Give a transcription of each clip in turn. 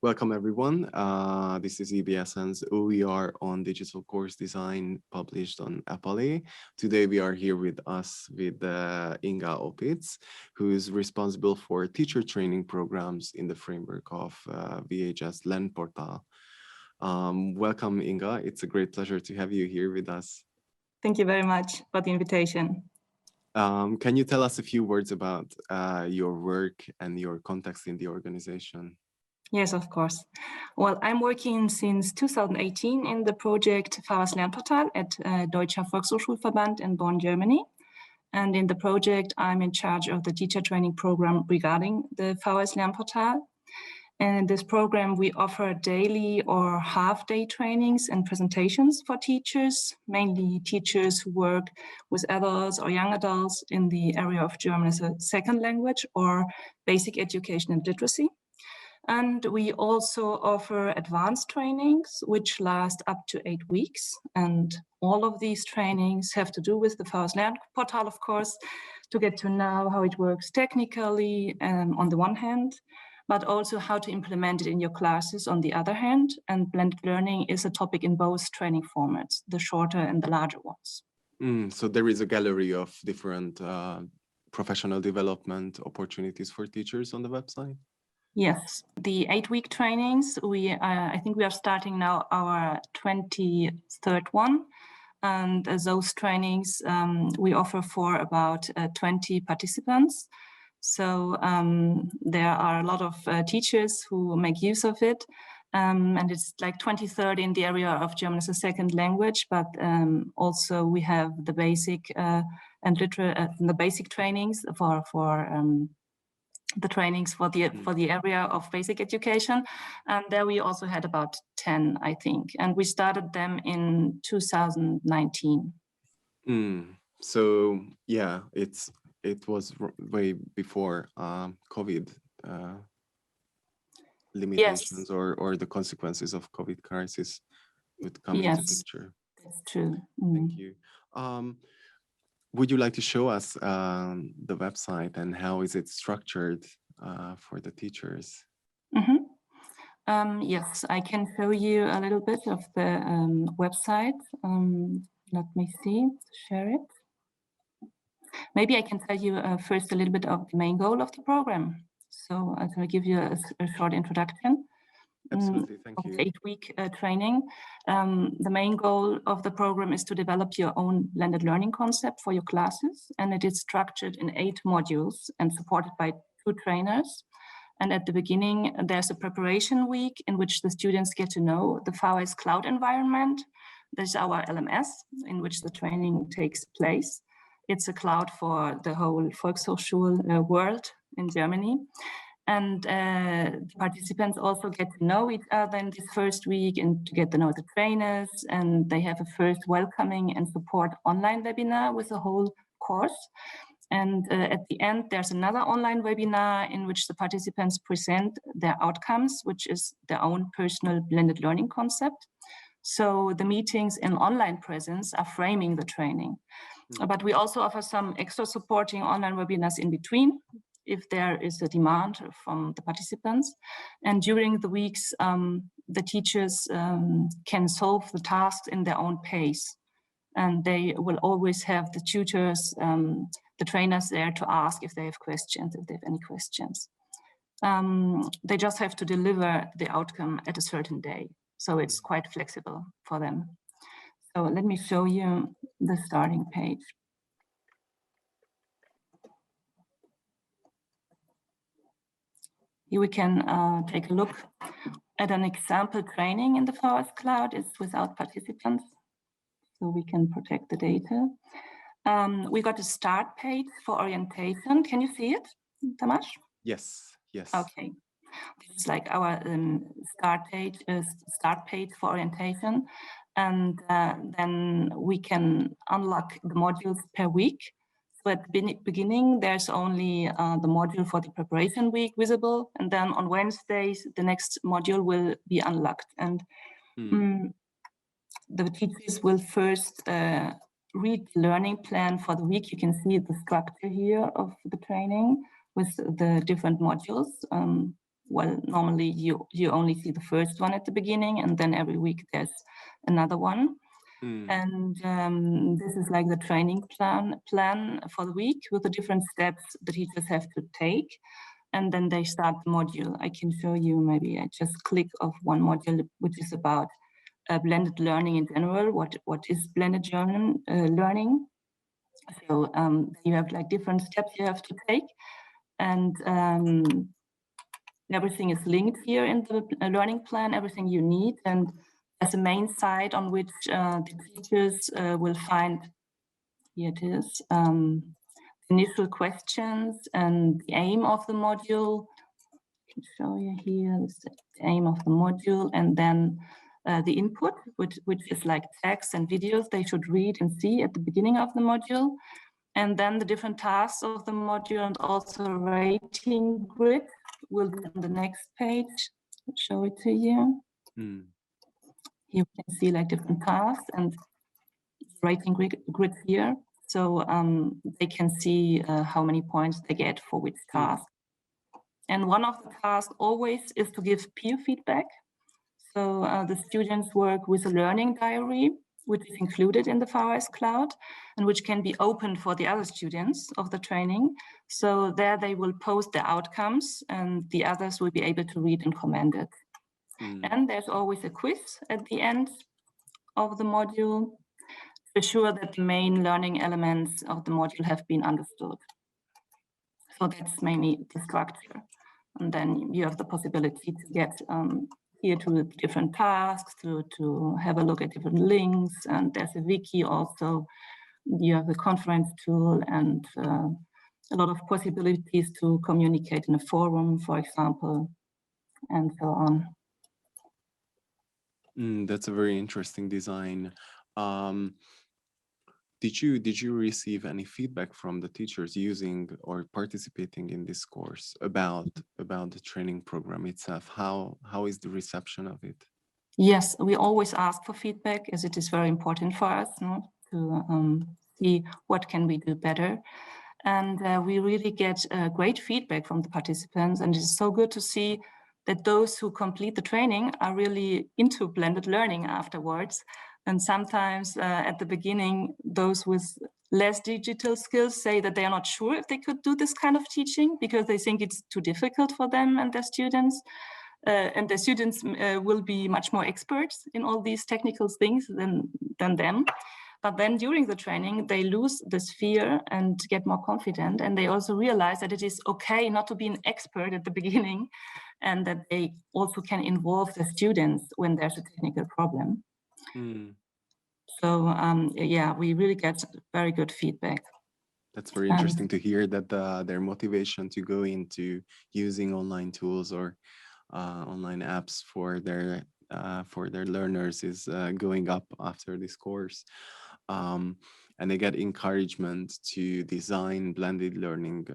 Welcome everyone. This is EBSN's OER on Digital Course Design published on Appale. Today we are here with Inga Opitz, who is responsible for teacher training programs in the framework of VHS Learn Portal. Welcome Inga, it's a great pleasure to have you here with us. Thank you very much for the invitation. Can you tell us a few words about your work and your context in the organization? Yes, of course. Well, I'm working since 2018 in the project VHS Lernportal at Deutscher Volkshochschulverband in Bonn, Germany. And in the project, I'm in charge of the teacher training program regarding the VHS Lernportal. And in this program, we offer daily or half-day trainings and presentations for teachers, mainly teachers who work with adults or young adults in the area of German as a second language or basic education and literacy. And we also offer advanced trainings, which last up to 8 weeks. And all of these trainings have to do with the VHS Lernportal, of course, to get to know how it works technically on the one hand, but also how to implement it in your classes on the other hand. And blended learning is a topic in both training formats, the shorter and the larger ones. So there is a gallery of different professional development opportunities for teachers on the website? Yes, the 8-week trainings, I think we are starting now our 23rd one. And those trainings we offer for about 20 participants. So there are a lot of teachers who make use of it. And it's like 23rd in the area of German as a second language, but also we have the basic the basic trainings for the trainings for the area of basic education. And there we also had about 10, I think. And we started them in 2019. So yeah, it was way before COVID limitations. Yes. or the consequences of COVID crisis would come into the picture. That's true. Thank you. Would you like to show us the website and how is it structured for the teachers? Yes, I can show you a little bit of the website. Let me see, share it. Maybe I can tell you first a little bit of the main goal of the program. So I will give you a short introduction. Absolutely, thank you. 8-week training. The main goal of the program is to develop your own blended learning concept for your classes, and it is structured in 8 modules and supported by 2 trainers. And at the beginning, there's a preparation week in which the students get to know the VHS cloud environment. This is our LMS in which the training takes place. It's a cloud for the whole Volkshochschul world in Germany. And participants also get to know each other in this first week and to get to know the trainers. And they have a first welcoming and support online webinar with the whole course. And at the end, there's another online webinar in which the participants present their outcomes, which is their own personal blended learning concept. So the meetings in online presence are framing the training. But we also offer some extra supporting online webinars in between, if there is a demand from the participants. And during the weeks, the teachers can solve the tasks in their own pace. And they will always have the tutors, the trainers there to ask if they have questions, if they have any questions. They just have to deliver the outcome at a certain day. So it's quite flexible for them. So let me show you the starting page. Here we can take a look at an example training in the VHS Cloud. It's without participants, so we can protect the data. We got a start page for orientation. Can you see it, Tamas? Yes, yes. Okay. This is like our start page for orientation. And then we can unlock the modules per week. So at the beginning, there's only the module for the preparation week visible. And then on Wednesdays, the next module will be unlocked. And the teachers will first read the learning plan for the week. You can see the structure here of the training with the different modules. well, normally you only see the first one at the beginning, and then every week there's another one. And this is like the training plan for the week with the different steps the teachers have to take. And then they start the module. I can show you, maybe I just click off one module, which is about blended learning in general. What is blended learning? So you have like different steps you have to take. And everything is linked here in the learning plan, everything you need. And as a main site on which the teachers will find, here it is, initial questions and the aim of the module. I can show you here, this is the aim of the module, and then the input, which is like text and videos they should read and see at the beginning of the module. And then the different tasks of the module and also rating grid will be on the next page. I'll show it to you. You can see like different tasks and rating grid here. So they can see how many points they get for which task. And one of the tasks always is to give peer feedback. So the students work with a learning diary, which is included in the FARS Cloud and which can be opened for the other students of the training. So there they will post their outcomes and the others will be able to read and comment it. And there's always a quiz at the end of the module to ensure that the main learning elements of the module have been understood. So that's mainly the structure. And then you have the possibility to get here to different tasks, to have a look at different links. And there's a wiki also. You have a conference tool and a lot of possibilities to communicate in a forum, for example, and so on. That's a very interesting design. Did you receive any feedback from the teachers using or participating in this course about the training program itself? How is the reception of it? Yes, we always ask for feedback as it is very important for us, no? To see what can we do better. And we really get great feedback from the participants. And it's so good to see that those who complete the training are really into blended learning afterwards. And sometimes at the beginning, those with less digital skills say that they are not sure if they could do this kind of teaching because they think it's too difficult for them and their students. And the students will be much more experts in all these technical things than them. But then during the training, they lose this fear and get more confident. And they also realize that it is okay not to be an expert at the beginning and that they also can involve the students when there's a technical problem. So yeah, we really get very good feedback. That's very interesting to hear that their motivation to go into using online tools or online apps for their learners is going up after this course. And they get encouragement to design blended learning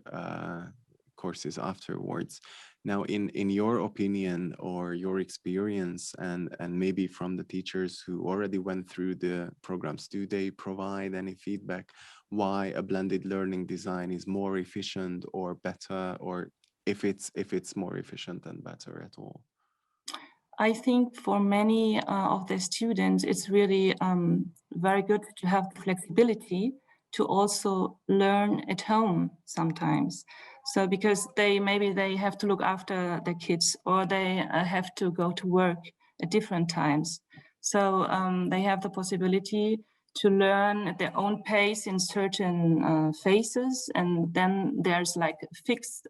courses afterwards. Now, in your opinion or your experience, and maybe from the teachers who already went through the programs, do they provide any feedback why a blended learning design is more efficient or better, or if it's more efficient and better at all? I think for many of the students, it's really very good to have the flexibility to also learn at home sometimes. So because maybe they have to look after their kids or they have to go to work at different times. So they have the possibility to learn at their own pace in certain phases. And then there's like fixed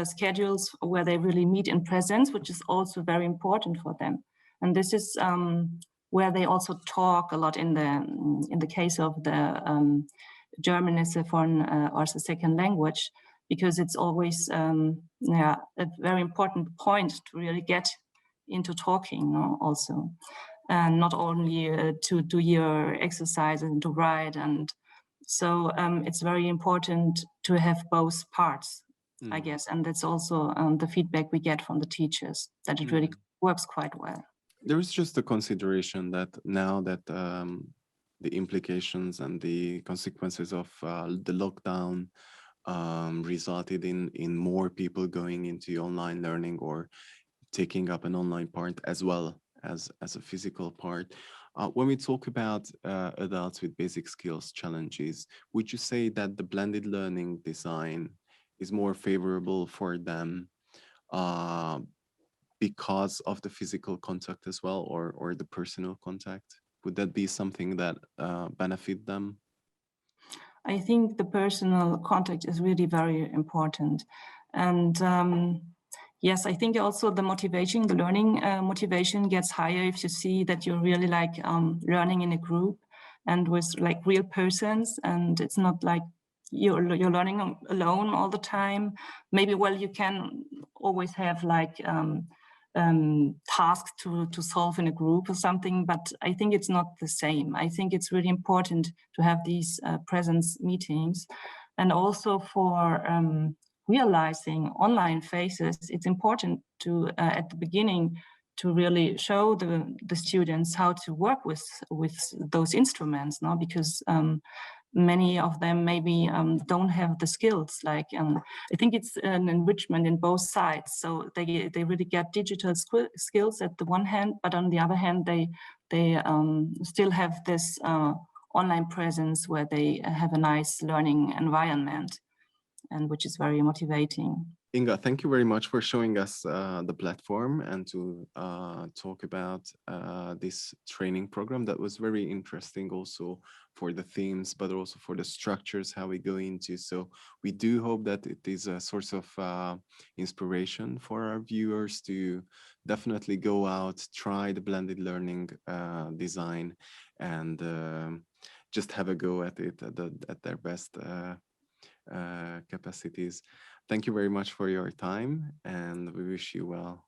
schedules where they really meet in presence, which is also very important for them. And this is where they also talk a lot in the case of the German as a foreign or as a second language, because it's always a very important point to really get into talking also. And not only to do your exercise and to write. And so it's very important to have both parts, I guess. And that's also the feedback we get from the teachers, that it really works quite well. There is just a consideration that now that the implications and the consequences of the lockdown resulted in more people going into online learning or taking up an online part as well as a physical part. When we talk about adults with basic skills challenges, would you say that the blended learning design is more favorable for them uh, because of the physical contact as well, or the personal contact? Would that be something that benefit them? I think the personal contact is really very important. And yes, I think also the motivation, the learning motivation gets higher if you see that you're really like learning in a group and with like real persons, and it's not like you're learning alone all the time. Maybe, well, you can always have like tasks to solve in a group or something, but I think it's not the same. I think it's really important to have these presence meetings, and also for realizing online phases, it's important to at the beginning to really show the students how to work with those instruments, no? Because many of them maybe don't have the skills. Like I think it's an enrichment in both sides. So they really get digital skills at the one hand, but on the other hand, they still have this online presence where they have a nice learning environment, and which is very motivating. Inga, thank you very much for showing us the platform and to talk about this training program. That was very interesting also for the themes, but also for the structures, how we go into. So we do hope that it is a source of inspiration for our viewers to definitely go out, try the blended learning design, and just have a go at it at their best capacities. Thank you very much for your time, and we wish you well.